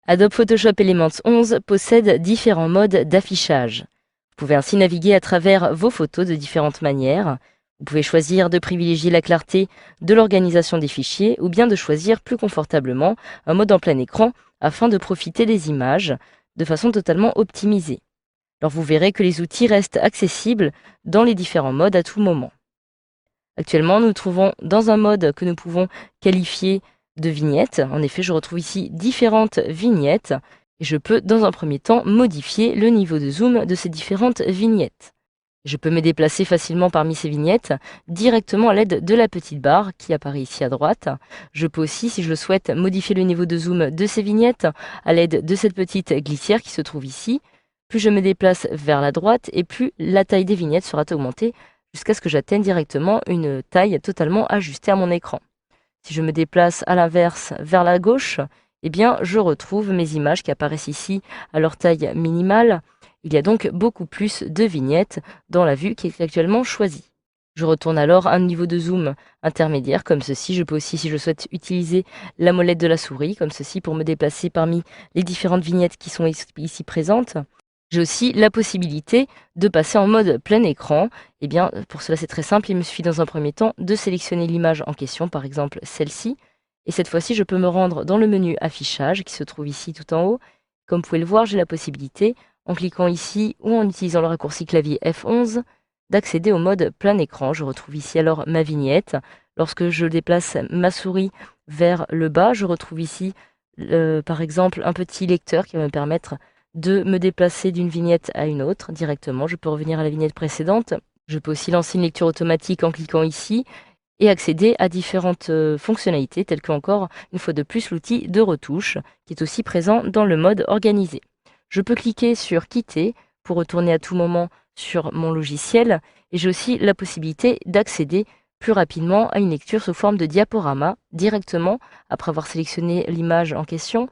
Adobe Photoshop Elements 11 possède différents modes d'affichage. Vous pouvez ainsi naviguer à travers vos photos de différentes manières. Vous pouvez choisir de privilégier la clarté de l'organisation des fichiers ou bien de choisir plus confortablement un mode en plein écran afin de profiter des images de façon totalement optimisée. Alors vous verrez que les outils restent accessibles dans les différents modes à tout moment. Actuellement, nous nous trouvons dans un mode que nous pouvons qualifier de vignette. En effet, je retrouve ici différentes vignettes et je peux, dans un premier temps, modifier le niveau de zoom de ces différentes vignettes. Je peux me déplacer facilement parmi ces vignettes directement à l'aide de la petite barre qui apparaît ici à droite. Je peux aussi, si je le souhaite, modifier le niveau de zoom de ces vignettes à l'aide de cette petite glissière qui se trouve ici. Plus je me déplace vers la droite et plus la taille des vignettes sera augmentée jusqu'à ce que j'atteigne directement une taille totalement ajustée à mon écran. Si je me déplace à l'inverse vers la gauche, eh bien, je retrouve mes images qui apparaissent ici à leur taille minimale. Il y a donc beaucoup plus de vignettes dans la vue qui est actuellement choisie. Je retourne alors à un niveau de zoom intermédiaire comme ceci. Je peux aussi, si je souhaite, utiliser la molette de la souris comme ceci pour me déplacer parmi les différentes vignettes qui sont ici présentes. J'ai aussi la possibilité de passer en mode plein écran. Eh bien, pour cela, c'est très simple. Il me suffit dans un premier temps de sélectionner l'image en question, par exemple celle-ci. Et cette fois-ci, je peux me rendre dans le menu affichage qui se trouve ici tout en haut. Comme vous pouvez le voir, j'ai la possibilité, en cliquant ici ou en utilisant le raccourci clavier F11, d'accéder au mode plein écran. Je retrouve ici alors ma vignette. Lorsque je déplace ma souris vers le bas, je retrouve ici, par exemple, un petit lecteur qui va me permettre de me déplacer d'une vignette à une autre directement. Je peux revenir à la vignette précédente. Je peux aussi lancer une lecture automatique en cliquant ici et accéder à différentes fonctionnalités telles que encore une fois de plus l'outil de retouche qui est aussi présent dans le mode organisé. Je peux cliquer sur quitter pour retourner à tout moment sur mon logiciel et j'ai aussi la possibilité d'accéder plus rapidement à une lecture sous forme de diaporama directement après avoir sélectionné l'image en question.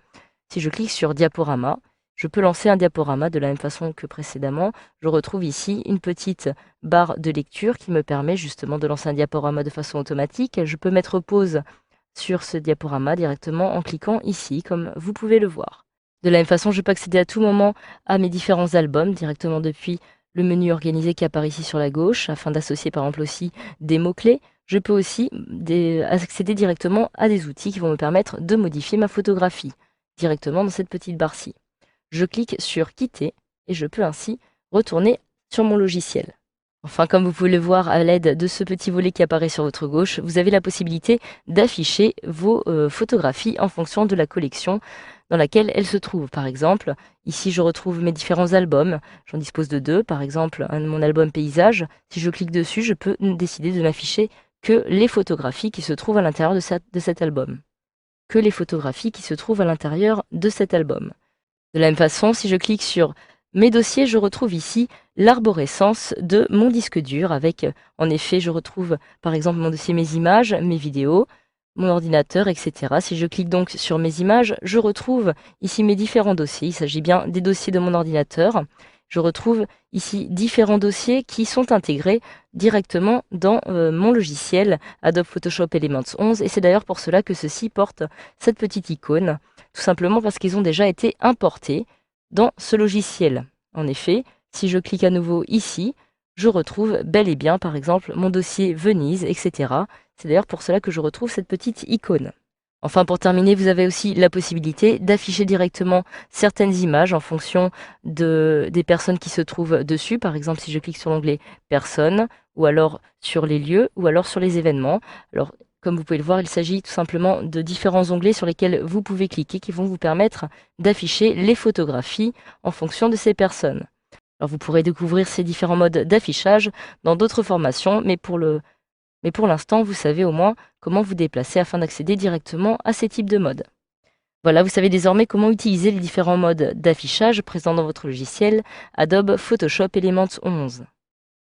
Si je clique sur diaporama, je peux lancer un diaporama de la même façon que précédemment. Je retrouve ici une petite barre de lecture qui me permet justement de lancer un diaporama de façon automatique. Je peux mettre pause sur ce diaporama directement en cliquant ici, comme vous pouvez le voir. De la même façon, je peux accéder à tout moment à mes différents albums directement depuis le menu organisé qui apparaît ici sur la gauche, afin d'associer par exemple aussi des mots-clés. Je peux aussi accéder directement à des outils qui vont me permettre de modifier ma photographie directement dans cette petite barre-ci. Je clique sur quitter et je peux ainsi retourner sur mon logiciel. Enfin, comme vous pouvez le voir à l'aide de ce petit volet qui apparaît sur votre gauche, vous avez la possibilité d'afficher vos photographies en fonction de la collection dans laquelle elles se trouvent. Par exemple, ici je retrouve mes différents albums. J'en dispose de deux. Par exemple, mon album paysage. Si je clique dessus, je peux décider de n'afficher que les photographies qui se trouvent à l'intérieur de cet album. Que les photographies qui se trouvent à l'intérieur de cet album. De la même façon, si je clique sur mes dossiers, je retrouve ici l'arborescence de mon disque dur avec, en effet, je retrouve par exemple mon dossier mes images, mes vidéos, mon ordinateur, etc. Si je clique donc sur mes images, je retrouve ici mes différents dossiers. Il s'agit bien des dossiers de mon ordinateur. Je retrouve ici différents dossiers qui sont intégrés directement dans mon logiciel Adobe Photoshop Elements 11 et c'est d'ailleurs pour cela que ceci porte cette petite icône, tout simplement parce qu'ils ont déjà été importés dans ce logiciel. En effet, si je clique à nouveau ici, je retrouve bel et bien par exemple mon dossier Venise, etc. C'est d'ailleurs pour cela que je retrouve cette petite icône. Enfin, pour terminer, vous avez aussi la possibilité d'afficher directement certaines images en fonction des personnes qui se trouvent dessus. Par exemple, si je clique sur l'onglet Personnes, ou alors sur les lieux, ou alors sur les événements. Alors, comme vous pouvez le voir, il s'agit tout simplement de différents onglets sur lesquels vous pouvez cliquer qui vont vous permettre d'afficher les photographies en fonction de ces personnes. Alors, vous pourrez découvrir ces différents modes d'affichage dans d'autres formations, mais pour l'instant, vous savez au moins comment vous déplacer afin d'accéder directement à ces types de modes. Voilà, vous savez désormais comment utiliser les différents modes d'affichage présents dans votre logiciel Adobe Photoshop Elements 11.